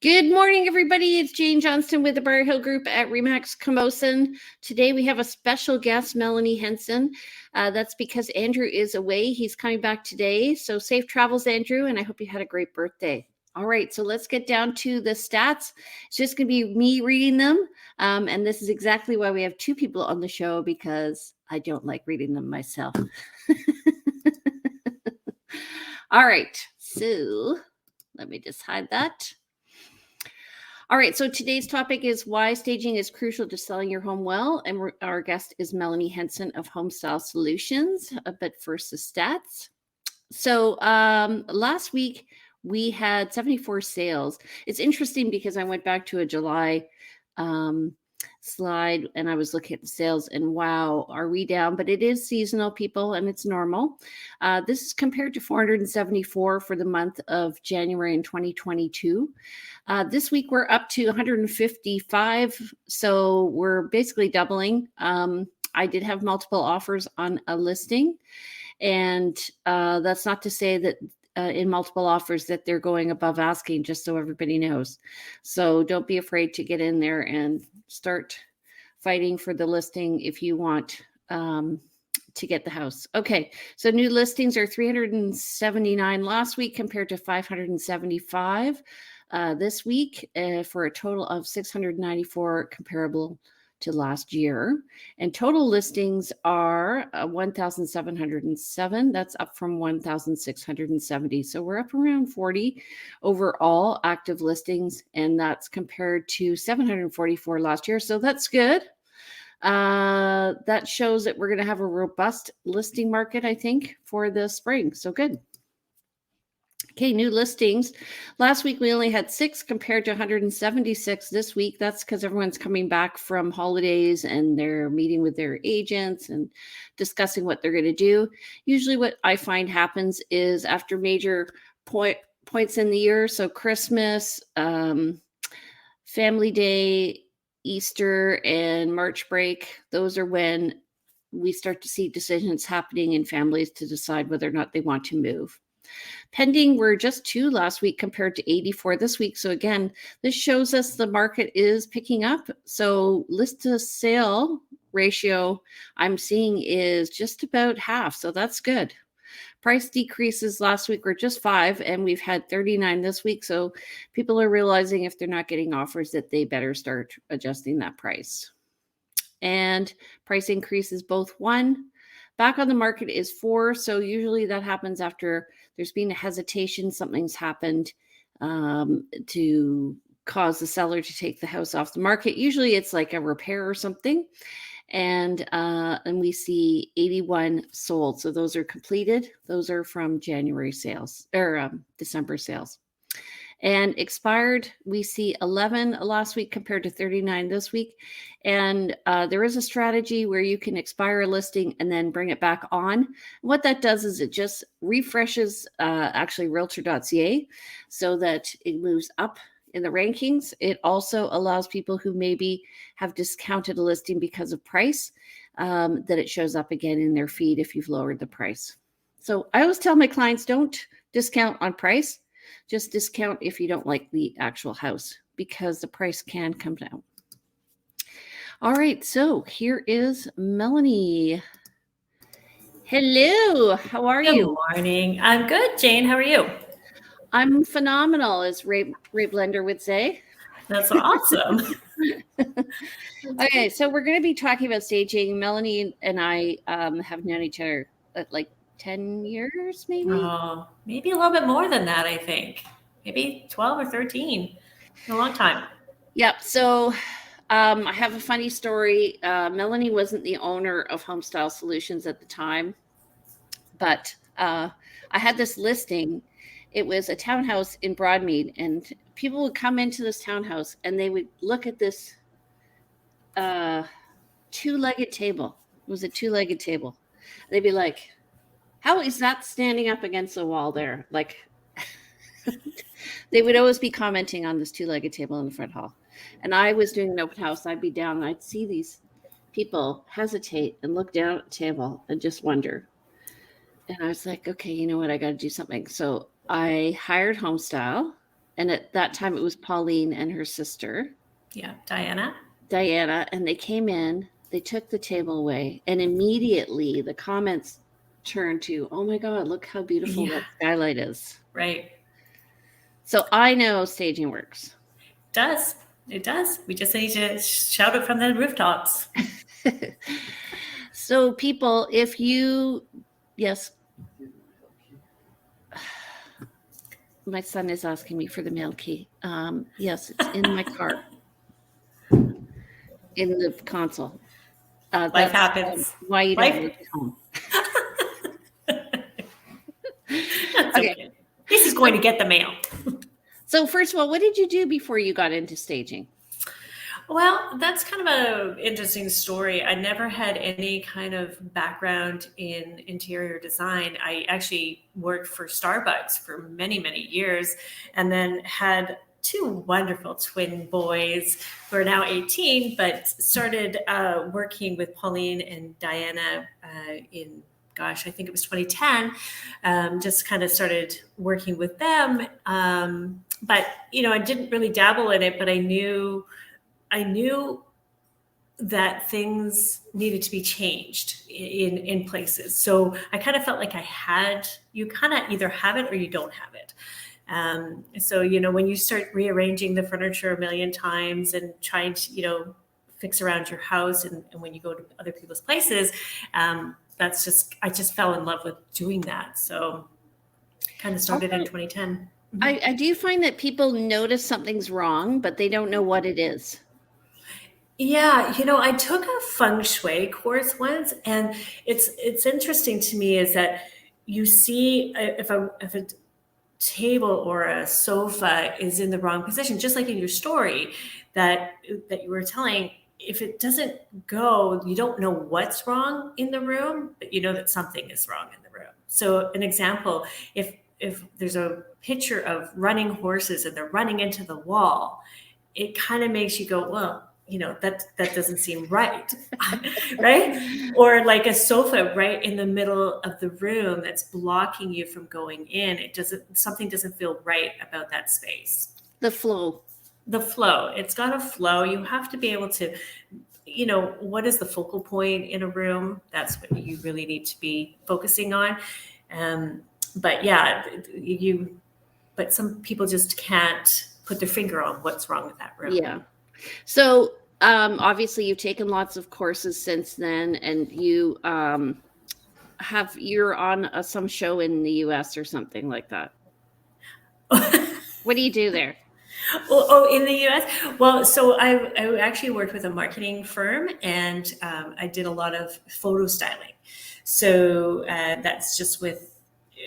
Good morning, everybody. It's Jane Johnston with the Bar Hill Group at Remax Camosun. Today we have a special guest, Melanie Henson. That's because Andrew is away. He's coming back today. So safe travels, Andrew, and I hope you had a great birthday. All right, so let's get down to the stats. It's just going to be me reading them. And this is exactly why we have two people on the show, because I don't like reading them myself. All right, so let me just hide that. All right, so today's topic is why staging is crucial to selling your home well. And our guest is Melanie Henson of Homestyle Solutions. But first, the stats. So last week, we had 74 sales. It's interesting because I went back to a July slide and I was looking at the sales and wow, are we down? But it is seasonal, people, and it's normal. This is compared to 474 for the month of January in 2022. This week we're up to 155, so we're basically doubling. I did have multiple offers on a listing, and that's not to say that in multiple offers that they're going above asking, just so everybody knows. So don't be afraid to get in there and start fighting for the listing if you want to get the house. Okay, so new listings are 379 last week compared to 575 this week for a total of 694 comparable to last year. And total listings are 1,707. That's up from 1,670. So we're up around 40 overall active listings, and that's compared to 744 last year. So that's good. That shows that we're going to have a robust listing market, I think, for the spring. So good. Okay, new listings. Last week, we only had 6 compared to 176 this week. That's because everyone's coming back from holidays and they're meeting with their agents and discussing what they're going to do. Usually what I find happens is after major points in the year, so Christmas, Family Day, Easter, and March break, those are when we start to see decisions happening in families to decide whether or not they want to move. Pending were just 2 last week compared to 84 this week. So again, this shows us the market is picking up. So list to sale ratio I'm seeing is just about half. So that's good. Price decreases last week were just 5, and we've had 39 this week. So people are realizing if they're not getting offers that they better start adjusting that price. And price increases both 1. Back on the market is 4. So usually that happens after there's been a hesitation, something's happened to cause the seller to take the house off the market. Usually it's like a repair or something. And we see 81 sold. So those are completed. Those are from January sales or December sales. And expired, we see 11 last week compared to 39 this week. And there is a strategy where you can expire a listing and then bring it back on. What that does is it just refreshes actually realtor.ca so that it moves up in the rankings. It also allows people who maybe have discounted a listing because of price that it shows up again in their feed if you've lowered the price. So I always tell my clients, don't discount on price. Just discount if you don't like the actual house because the price can come down. All right, so here is Melanie. Hello, how are you? Good morning. I'm good, Jane. How are you? I'm phenomenal, as Ray Blender would say. That's awesome. Okay, so we're going to be talking about staging. Melanie and I have known each other like 10 years, maybe? Maybe a little bit more than that, I think. Maybe 12 or 13. A long time. Yep. So I have a funny story. Melanie wasn't the owner of Homestyle Solutions at the time, but I had this listing. It was a townhouse in Broadmead, and people would come into this townhouse and they would look at this two-legged table. It was a two-legged table. They'd be like, how is that standing up against the wall there? Like, they would always be commenting on this two-legged table in the front hall. And I was doing an open house. I'd be down and I'd see these people hesitate and look down at the table and just wonder. And I was like, okay, you know what? I got to do something. So I hired Homestyle And at that time, it was Pauline and her sister, Yeah, Diana. And they came in, they took the table away, and immediately the comments turned to, oh my God, look how beautiful that skylight is. Right. So I know staging works. It does. We just need to shout it from the rooftops. So people, if you, yes. My son is asking me for the mail key. Yes, it's in my car, in the console. Life happens. Why you don't live at home. That's okay. This is going to get the mail. So first of all, what did you do before you got into staging? Well, that's kind of an interesting story. I never had any kind of background in interior design. I actually worked for Starbucks for many, many years, and then had two wonderful twin boys who are now 18, but started working with Pauline and Diana in, I think it was 2010. Just kind of started working with them. But, I didn't really dabble in it, but I knew that things needed to be changed in places. So I kind of felt like you kind of either have it or you don't have it. So, when you start rearranging the furniture a million times and trying to, fix around your house, and when you go to other people's places, I just fell in love with doing that. So kind of started in 2010. I do find that people notice something's wrong, but they don't know what it is. Yeah, I took a feng shui course once, and it's interesting to me is that you see if a table or a sofa is in the wrong position, just like in your story that you were telling, if it doesn't go, you don't know what's wrong in the room, but you know that something is wrong in the room. So an example, if there's a picture of running horses and they're running into the wall, it kind of makes you go, well, that doesn't seem right. Right? Or like a sofa right in the middle of the room that's blocking you from going in. Something doesn't feel right about that space. The flow. It's got a flow. You have to be able to, what is the focal point in a room? That's what you really need to be focusing on. But yeah, but some people just can't put their finger on what's wrong with that room. Yeah. So obviously you've taken lots of courses since then, and you're on some show in the US or something like that. What do you do there? Oh, in the US? Well, so I actually worked with a marketing firm, and I did a lot of photo styling. So that's just with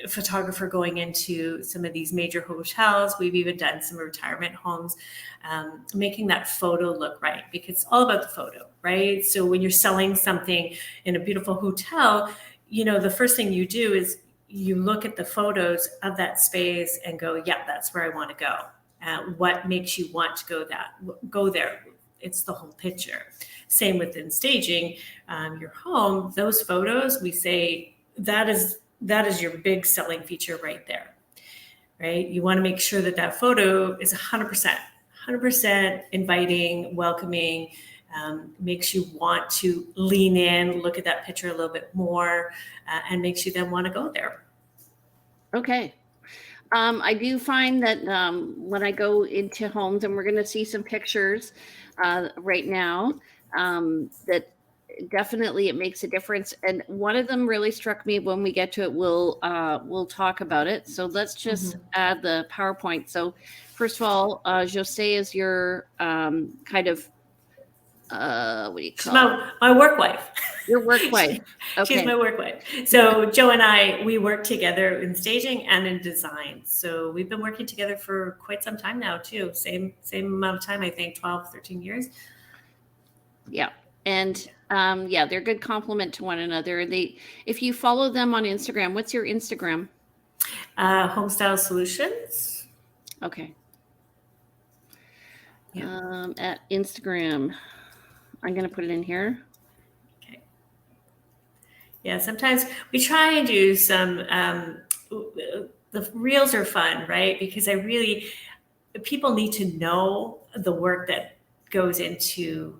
a photographer going into some of these major hotels. We've even done some retirement homes, making that photo look right, because it's all about the photo, right? So when you're selling something in a beautiful hotel, the first thing you do is you look at the photos of that space and go, yeah, that's where I want to go. What makes you want to go there? It's the whole picture. Same within staging your home. Those photos, we say that is your big selling feature right there, right? You want to make sure that photo is 100% inviting, welcoming, makes you want to lean in, look at that picture a little bit more, and makes you then want to go there. Okay. I do find that when I go into homes, and we're going to see some pictures right now, that definitely it makes a difference. And one of them really struck me. When we get to it, we'll talk about it. So let's just add the PowerPoint. So first of all, José is your kind of what do you call it? My work wife. Your work wife. Okay. She's my work wife. So Joe and I, we work together in staging and in design. So we've been working together for quite some time now too. Same amount of time, I think 12, 13 years. Yeah. And they're a good complement to one another. If you follow them on Instagram, what's your Instagram? Homestyle Solutions. Okay. Yeah. At Instagram. I'm going to put it in here. Okay. Yeah, sometimes we try and do some, the reels are fun, right? Because people need to know the work that goes into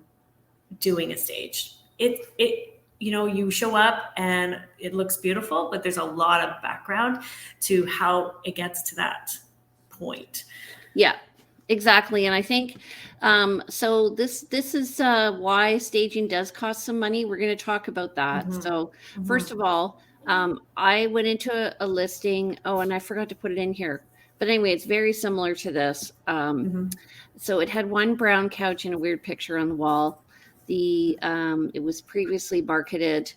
doing a stage. You show up and it looks beautiful, but there's a lot of background to how it gets to that point. Yeah, exactly. And I think so this is why staging does cost some money. We're going to talk about that. Mm-hmm. So first Mm-hmm. of all, I went into a listing. Oh, and I forgot to put it in here. But anyway, it's very similar to this. Mm-hmm. So it had one brown couch and a weird picture on the wall. It was previously marketed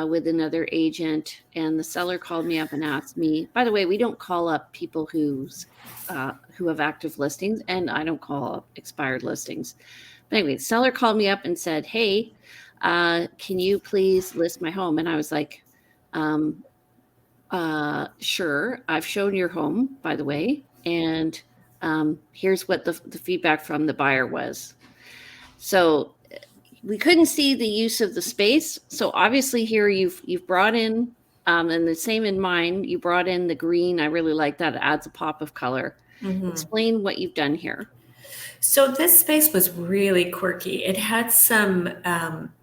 with another agent, and the seller called me up and asked me. By the way, we don't call up people who have active listings, and I don't call up expired listings. But anyway, the seller called me up and said, "Hey, can you please list my home?" And I was like, "Sure. I've shown your home, by the way, and here's what the feedback from the buyer was." So we couldn't see the use of the space. So obviously here you've brought in, and the same in mine, you brought in the green. I really like that. It adds a pop of color. Mm-hmm. Explain what you've done here. So this space was really quirky. It had some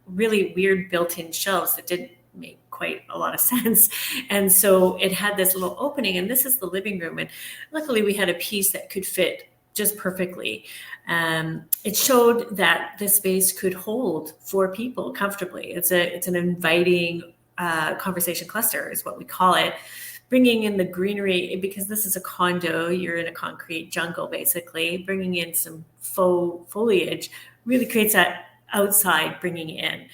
really weird built-in shelves that didn't make quite a lot of sense. And so it had this little opening, and this is the living room. And luckily we had a piece that could fit just perfectly. It showed that the space could hold 4 people comfortably. It's an inviting conversation cluster is what we call it. Bringing in the greenery, because this is a condo, you're in a concrete jungle basically. Bringing in some faux foliage really creates that outside bringing in.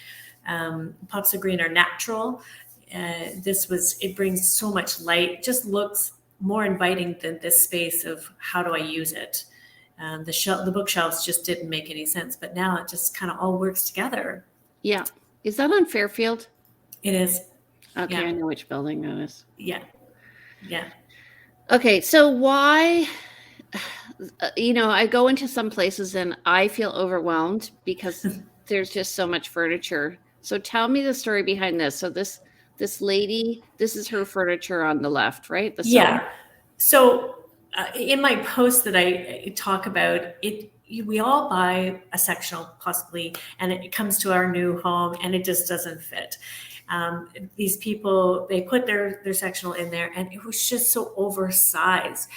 Pops of green are natural. It brings so much light, just looks more inviting than this space of how do I use it. The bookshelves just didn't make any sense, but now it just kind of all works together. Yeah. Is that on Fairfield? It is. Okay, Yeah. I know which building that is. Yeah. Yeah. Okay, so why, I go into some places and I feel overwhelmed because there's just so much furniture. So tell me the story behind this. So this lady, this is her furniture on the left, right? The seller. Yeah. So in my post that I talk about it, we all buy a sectional possibly, and it comes to our new home and it just doesn't fit. These people, they put their sectional in there and it was just so oversized.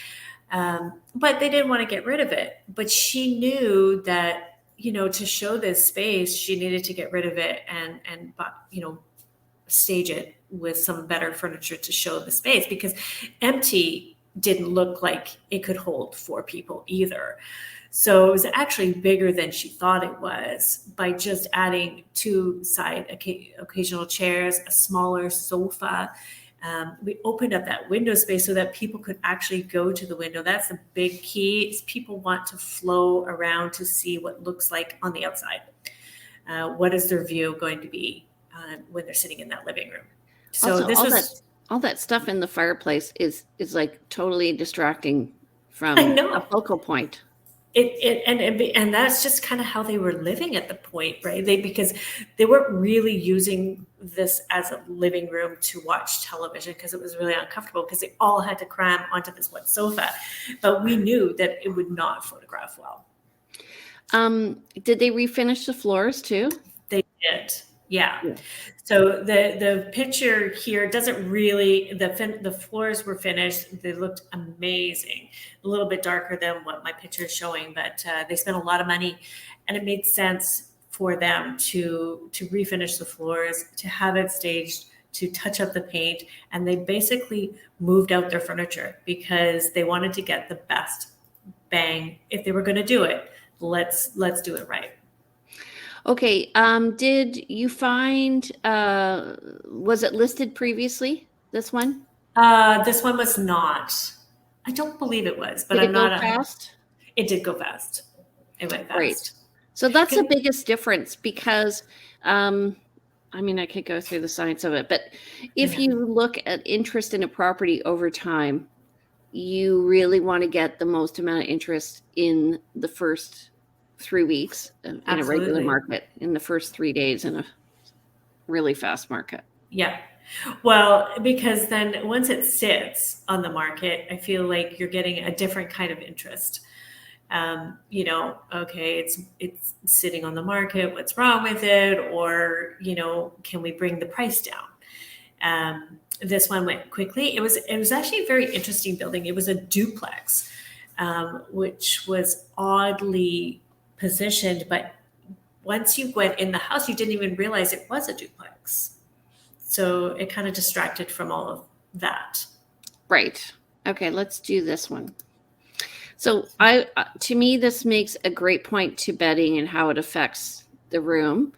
But they didn't want to get rid of it. But she knew that, to show this space, she needed to get rid of it and stage it with some better furniture to show the space, because empty didn't look like it could hold 4 people either. So it was actually bigger than she thought it was by just adding 2 side occasional chairs, a smaller sofa. We opened up that window space so that people could actually go to the window. That's the big key, is people want to flow around to see what it looks like on the outside. What is their view going to be when they're sitting in that living room? So Also, all that stuff in the fireplace is like totally distracting from I know. a focal point. And that's just kind of how they were living at the point, right? Because they weren't really using this as a living room to watch television, because it was really uncomfortable, because they all had to cram onto this one sofa. But we knew that it would not photograph well. Did they refinish the floors too? They did. Yeah. So the picture here doesn't really, the floors were finished. They looked amazing, a little bit darker than what my picture is showing, but they spent a lot of money, and it made sense for them to refinish the floors, to have it staged, to touch up the paint. And they basically moved out their furniture because they wanted to get the best bang. If they were going to do it, let's do it right. Okay. Did you find, was it listed previously, this one? This one was not. I don't believe it was, but Did I'm it go not. fast? It did go fast. It went fast. Great. So that's the biggest difference, because, I could go through the science of it, but if you look at interest in a property over time, you really want to get the most amount of interest in the first 3 weeks in a regular market, in the first 3 days in a really fast market. Yeah. Well, because then once it sits on the market, I feel like you're getting a different kind of interest. Okay, it's sitting on the market. What's wrong with it? Or can we bring the price down? This one went quickly. It was actually a very interesting building. It was a duplex, which was oddly positioned, but once you went in the house, you didn't even realize it was a duplex. So it kind of distracted from all of that. Right. Okay, let's do this one. So to me, this makes a great point to bedding and how it affects the room.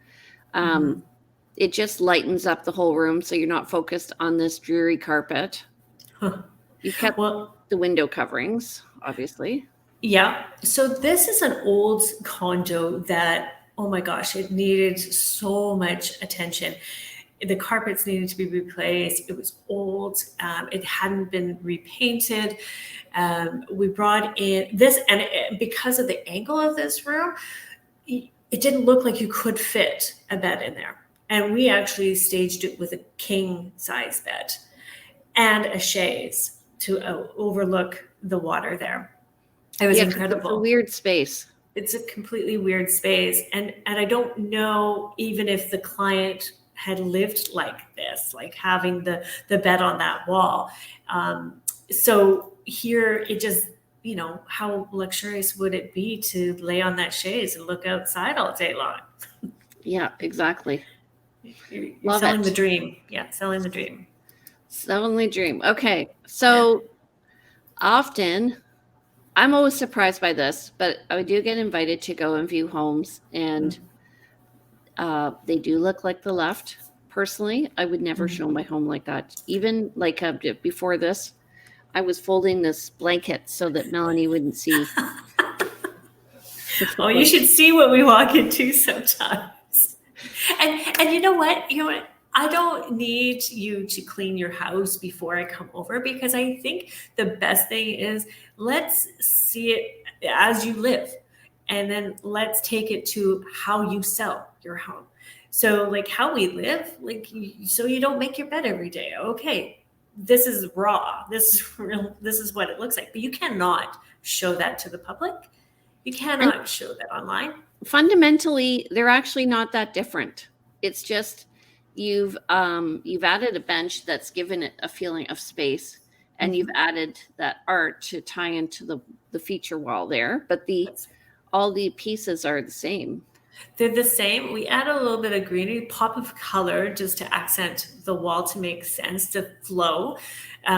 It just lightens up the whole room, so you're not focused on this dreary carpet. You kept the window coverings, obviously. Yeah. So this is an old condo that, oh my gosh, it needed so much attention. The carpets needed to be replaced. It was old. It hadn't been repainted. We brought in this, and because of the angle of this room, it didn't look like you could fit a bed in there. And we actually staged it with a king size bed and a chaise to overlook the water there. It was incredible. It's a weird space. It's a completely weird space. And I don't know even if the client had lived like this, like having the bed on that wall. So here it just, how luxurious would it be to lay on that chaise and look outside all day long? Yeah, exactly. You're selling the dream. Yeah, selling the dream. Selling the dream. Okay. So often, I'm always surprised by this, but I do get invited to go and view homes, and they do look like the left. Personally, I would never show my home like that. Even like before this, I was folding this blanket so that Melanie wouldn't see. Oh, you should see what we walk into sometimes. And you know what? I don't need you to clean your house before I come over, because I think the best thing is let's see it as you live, and then let's take it to how you sell your home. So like how we live, so you don't make your bed every day. Okay, this is raw. This is real. This is what it looks like. But you cannot show that to the public. You cannot show that online. Fundamentally, they're actually not that different. It's just you've added a bench that's given it a feeling of space, and you've added that art to tie into the feature wall there. But all the pieces are the same. They're the same. We add a little bit of greenery, pop of color, just to accent the wall to make sense, to flow.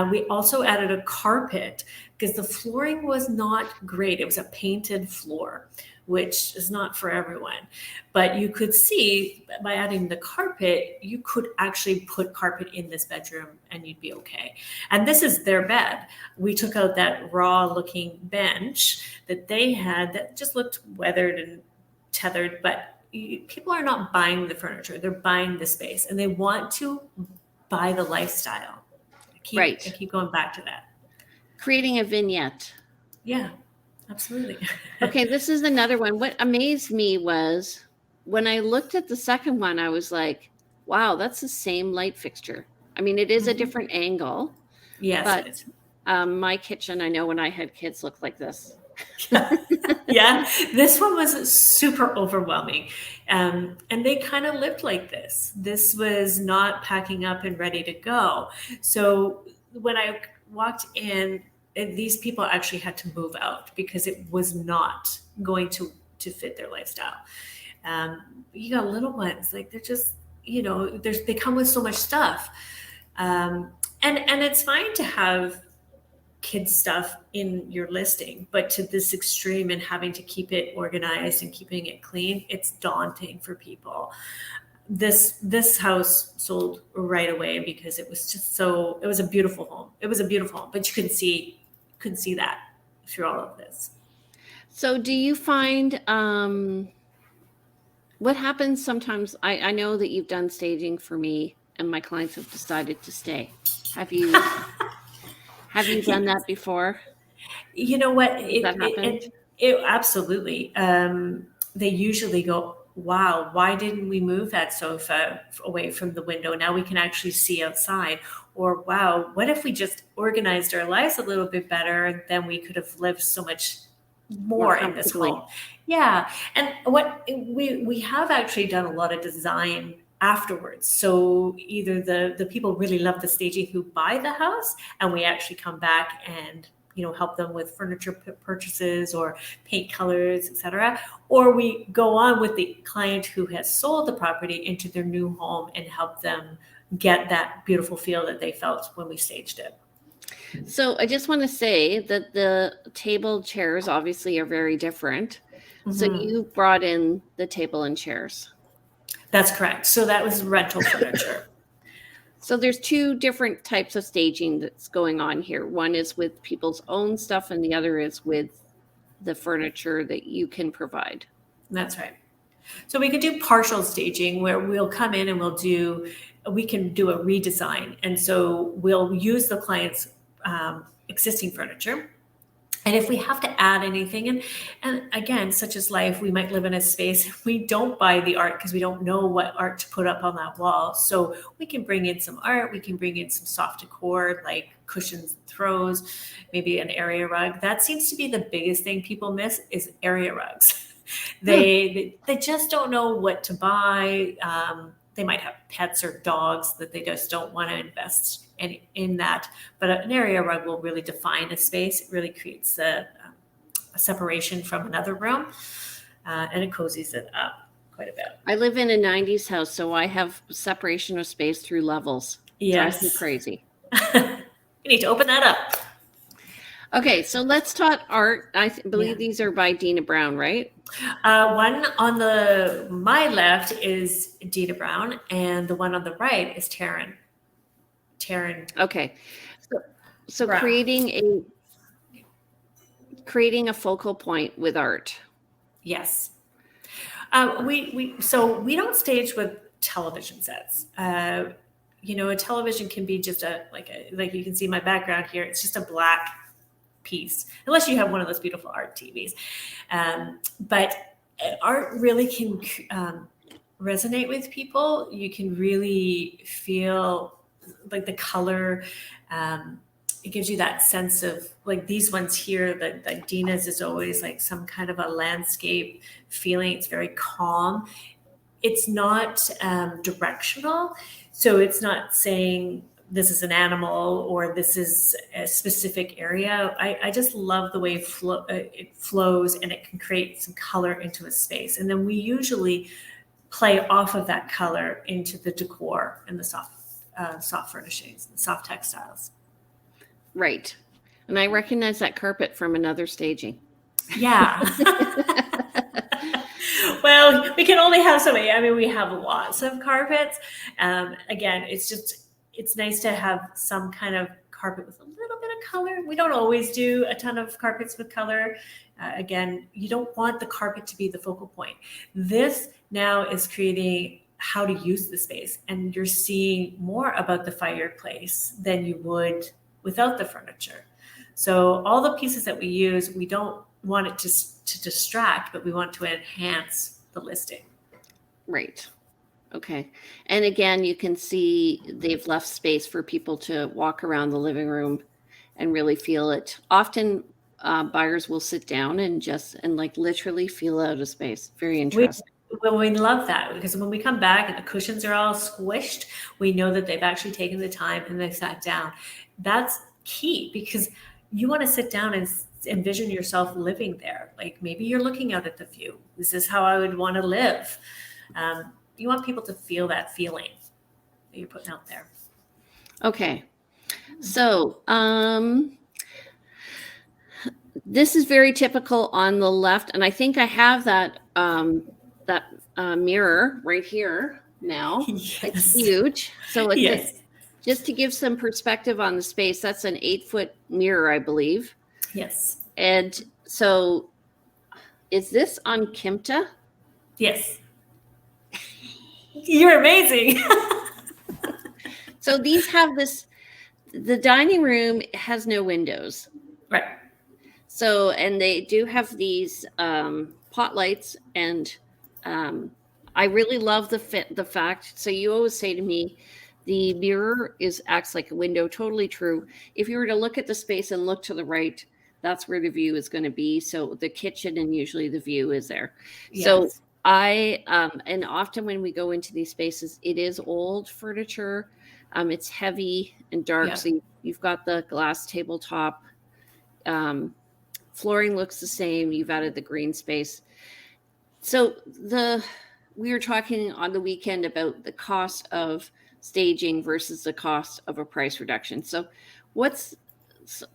We also added a carpet because the flooring was not great. It was a painted floor, which is not for everyone. But you could see by adding the carpet, you could actually put carpet in this bedroom and you'd be okay. And this is their bed. We took out that raw looking bench that they had that just looked weathered and tethered, but people are not buying the furniture. They're buying the space, and they want to buy the lifestyle. I keep going back to that. Creating a vignette. Yeah, absolutely. Okay, this is another one. What amazed me was when I looked at the second one, I was like, wow, that's the same light fixture. I mean, it is a different angle. Yes. But my kitchen, I know when I had kids, looked like this. Yeah, this one was super overwhelming. And they kind of lived like this. This was not packing up and ready to go. So when I walked in, these people actually had to move out because it was not going to fit their lifestyle. You got little ones, like they're just, they come with so much stuff. And it's fine to have kids stuff in your listing, but to this extreme and having to keep it organized and keeping it clean, it's daunting for people. This house sold right away because it was just it was a beautiful home. It was a beautiful home, but you couldn't see that through all of this. So do you find what happens sometimes? I know that you've done staging for me and my clients have decided to stay. Have you done that before? You know what? That happened? It absolutely. They usually go, wow, why didn't we move that sofa away from the window? Now we can actually see outside. Or, wow, what if we just organized our lives a little bit better? Then we could have lived so much more more in this comfortably. home. Yeah. And what we have actually done a lot of design afterwards. So either the people really love the staging who buy the house, and we actually come back and help them with furniture purchases or paint colors, etc. Or we go on with the client who has sold the property into their new home and help them get that beautiful feel that they felt when we staged it. So I just want to say that the table chairs obviously are very different. So you brought in the table and chairs. That's correct. So that was rental furniture. So there's two different types of staging that's going on here. One is with people's own stuff, and the other is with the furniture that you can provide. That's right. So we could do partial staging where we'll come in and we can do a redesign. And so we'll use the client's existing furniture. And if we have to add anything, and again, such as life, we might live in a space, we don't buy the art because we don't know what art to put up on that wall. So we can bring in some art, we can bring in some soft decor like cushions and throws, maybe an area rug. That seems to be the biggest thing people miss is area rugs. They just don't know what to buy. They might have pets or dogs that they just don't want to invest in that. But an area rug will really define a space. It really creates a separation from another room, and it cozies it up quite a bit. I live in a 90s house, so I have separation of space through levels. Yes. Drives me crazy. You need to open that up. Okay, so let's talk art. I believe these are by Dina Brown, right? One on my left is Dina Brown, and the one on the right is Taryn. Okay, so Brown. creating a focal point with art. Yes, we don't stage with television sets. A television can be just like you can see my background here. It's just a black piece, unless you have one of those beautiful art TVs. But art really can resonate with people. You can really feel like the color. It gives you that sense of like these ones here, that Dina's is always like some kind of a landscape feeling. It's very calm. It's not directional. So it's not saying this is an animal or this is a specific area. I just love the way it flows, and it can create some color into a space. And then we usually play off of that color into the decor and the soft furnishings, and soft textiles. Right. And I recognize that carpet from another staging. Yeah. Well, we can only have so many. I mean, we have lots of carpets. Again, it's nice to have some kind of carpet with a little bit of color. We don't always do a ton of carpets with color. Again, you don't want the carpet to be the focal point. This now is creating how to use the space, and you're seeing more about the fireplace than you would without the furniture. So all the pieces that we use, we don't want it to distract, but we want to enhance the listing. Right. Okay. And again, you can see they've left space for people to walk around the living room and really feel it. Often buyers will sit down and like literally feel out a space. Very interesting. We love that, because when we come back and the cushions are all squished, we know that they've actually taken the time and they've sat down. That's key, because you want to sit down and envision yourself living there. Like maybe you're looking out at the view. This is how I would want to live. You want people to feel that feeling that you're putting out there. Okay. So this is very typical on the left. And I think I have that mirror right here now. Yes. It's huge. So it's Yes. Just to give some perspective on the space, that's an 8-foot mirror, I believe. Yes. And so is this on Kimta? Yes. You're amazing. So these have the dining room has no windows. Right. So, and they do have these pot lights and I really love the fact. So you always say to me, the mirror acts like a window. Totally true. If you were to look at the space and look to the right, that's where the view is going to be. So the kitchen and usually the view is there. So Yes. and often when we go into these spaces, it is old furniture. It's heavy and dark. Yeah. So you've got the glass tabletop. Um, Flooring looks the same. You've added the green space. So we were talking on the weekend about the cost of staging versus the cost of a price reduction. So what's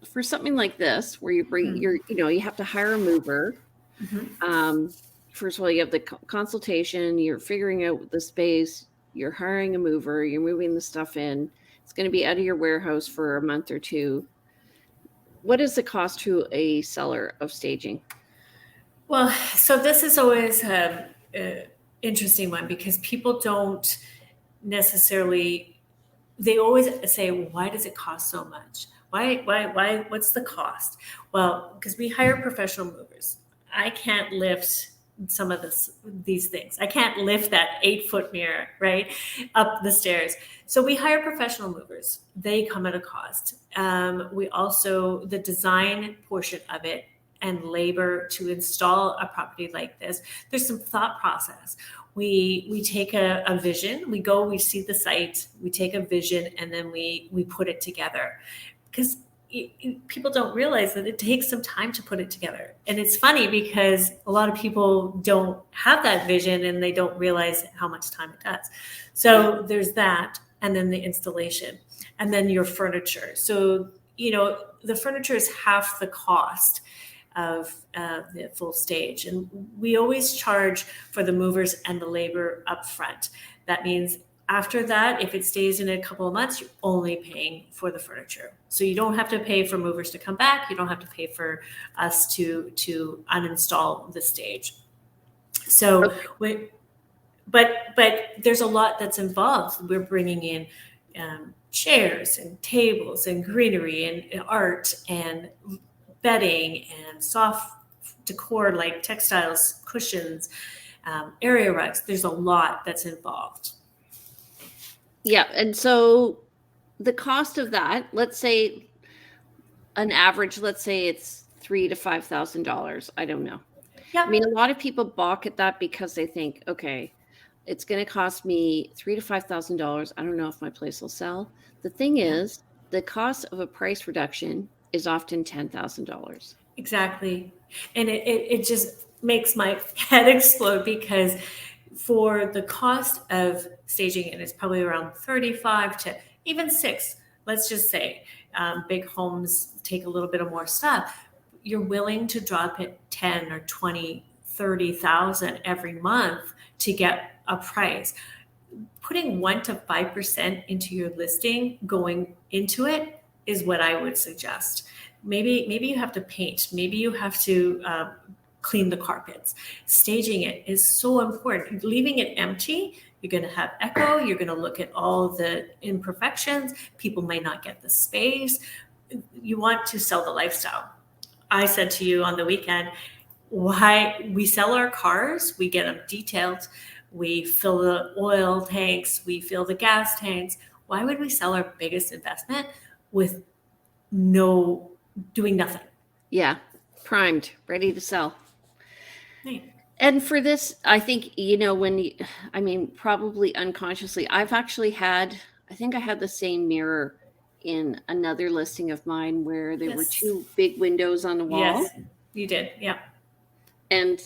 for something like this where you bring Mhm. you have to hire a mover. Mhm. Um, First of all, you have the consultation, you're figuring out the space, you're hiring a mover, you're moving the stuff in. It's going to be out of your warehouse for a month or two. What is the cost to a seller of staging? Well, so this is always a interesting one because people don't necessarily. They always say, "Why does it cost so much? Why? What's the cost?" Well, because we hire professional movers. I can't lift some of these things. I can't lift that 8-foot mirror right up the stairs. So we hire professional movers. They come at a cost. We also the design portion of it and labor to install a property like this. There's some thought process. We take a vision, we see the site, we take a vision, and then we put it together because people don't realize that it takes some time to put it together. And it's funny because a lot of people don't have that vision and they don't realize how much time it does. So there's that, and then the installation, and then your furniture. So the furniture is half the cost of the full stage. And we always charge for the movers and the labor up front. That means after that, if it stays in a couple of months, you're only paying for the furniture. So you don't have to pay for movers to come back. You don't have to pay for us to uninstall the stage. So, but there's a lot that's involved. We're bringing in chairs and tables and greenery and art and bedding and soft decor like textiles, cushions, area rugs. There's a lot that's involved. Yeah, and so the cost of that, let's say an average, let's say it's $3,000 to $5,000. I don't know. Yeah. I mean, a lot of people balk at that because they think, okay, it's going to cost me $3,000 to $5,000. I don't know if my place will sell. The thing is, the cost of a price reduction is often $10,000. Exactly. And it just makes my head explode because for the cost of staging it, it's probably around 35 to even 6. Let's just say big homes take a little bit of more stuff. You're willing to drop it 10 or 20, 30,000 every month to get a price. Putting 1% to 5% into your listing going into it is what I would suggest. Maybe you have to paint. Maybe you have to clean the carpets. Staging it is so important. Leaving it empty, you're going to have echo. You're going to look at all the imperfections. People might not get the space. You want to sell the lifestyle. I said to you on the weekend, why we sell our cars, we get them detailed. We fill the oil tanks, we fill the gas tanks. Why would we sell our biggest investment with doing nothing? Yeah, primed, ready to sell. Right. And for this, I think, probably unconsciously, I think I had the same mirror in another listing of mine where there were Yes. 2 big windows on the wall. Yes, you did. Yeah. And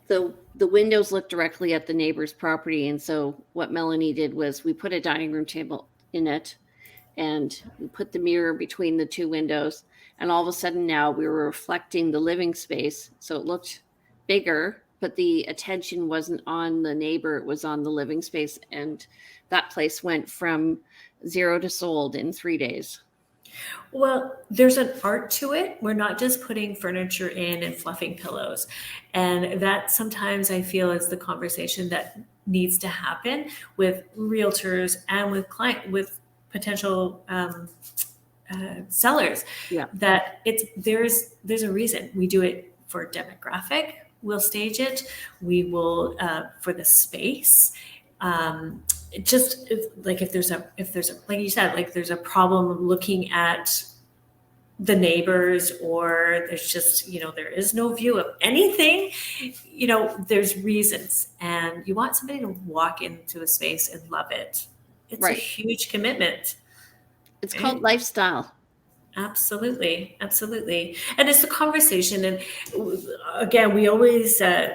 the windows looked directly at the neighbor's property. And so what Melanie did was we put a dining room table in it and we put the mirror between the 2 windows. And all of a sudden now we were reflecting the living space. So it looked bigger, but the attention wasn't on the neighbor, it was on the living space. And that place went from 0 to sold in 3 days. Well, there's an art to it. We're not just putting furniture in and fluffing pillows. And that sometimes I feel is the conversation that needs to happen with realtors and with potential sellers. Yeah. That there's a reason we do it for demographic. we'll stage it. We will for the space. Just like if there's a like you said, like there's a problem looking at the neighbors, or there's just, there is no view of anything, there's reasons, and you want somebody to walk into a space and love it. It's Right. a huge commitment. It's called lifestyle. Absolutely. Absolutely. And it's a conversation. And again, we always, go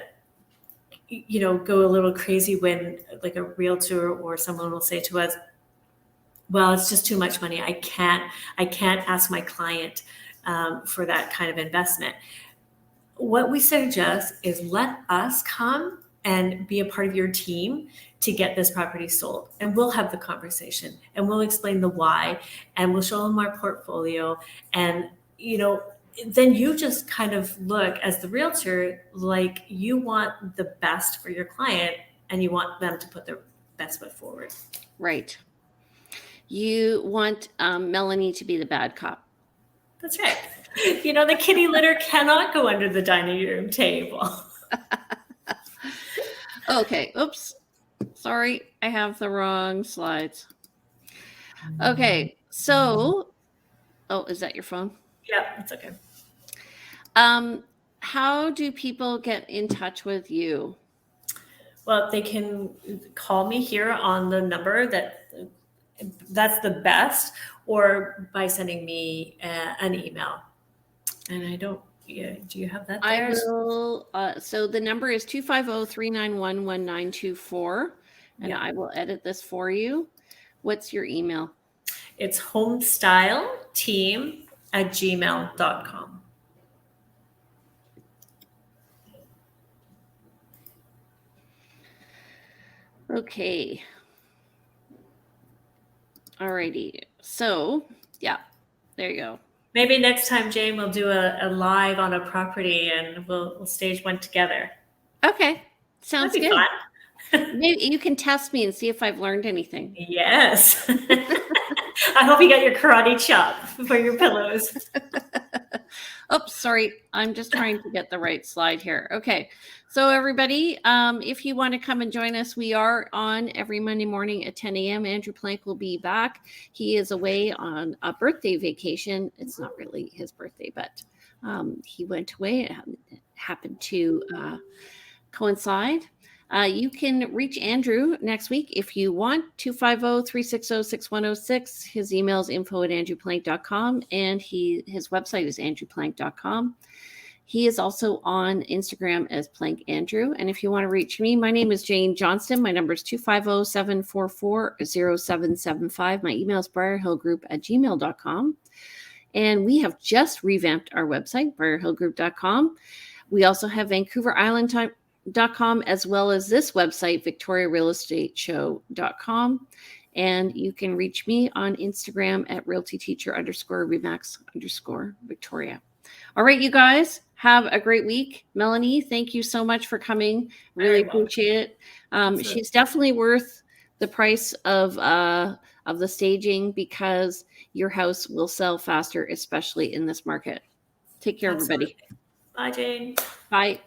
a little crazy when like a realtor or someone will say to us, well, it's just too much money. I can't ask my client for that kind of investment. What we suggest is let us come and be a part of your team to get this property sold. And we'll have the conversation and we'll explain the why, and we'll show them our portfolio. And, then you just kind of look as the realtor, like you want the best for your client and you want them to put their best foot forward. Right. You want Melanie to be the bad cop. That's right. The kitty litter cannot go under the dining room table. Okay. Oops. Sorry. I have the wrong slides. Okay. So, is that your phone? Yeah, it's okay. How do people get in touch with you? Well, they can call me here on the number that's the best, or by sending me an email. And I don't, do you have that there? I will. So the number is 250-391-1924, and I will edit this for you. What's your email? It's homestyleteam@gmail.com. Okay. Alrighty. So, yeah, there you go. Maybe next time, Jane, we'll do a live on a property and we'll stage one together. Okay. Sounds That'd be good. Fun. Maybe you can test me and see if I've learned anything. Yes. I hope you got your karate chop for your pillows. Oops, sorry. I'm just trying to get the right slide here. Okay. So everybody, if you want to come and join us, we are on every Monday morning at 10 a.m. Andrew Plank will be back. He is away on a birthday vacation. It's not really his birthday, but he went away. It happened to coincide. You can reach Andrew next week if you want, 250-360-6106. His email is info@andrewplank.com, and his website is andrewplank.com. He is also on Instagram as Plank Andrew. And if you want to reach me, my name is Jane Johnston. My number is 250-744-0775. My email is briarhillgroup@gmail.com. And we have just revamped our website, briarhillgroup.com. We also have VancouverIsland.com, as well as this website, VictoriaRealEstateShow.com. And you can reach me on Instagram at realtyteacher_remax_Victoria. All right, you guys, have a great week. Melanie, thank you so much for coming. Really appreciate it. She's definitely worth the price of the staging, because your house will sell faster, especially in this market. Take care, everybody. Bye, Jane. Bye.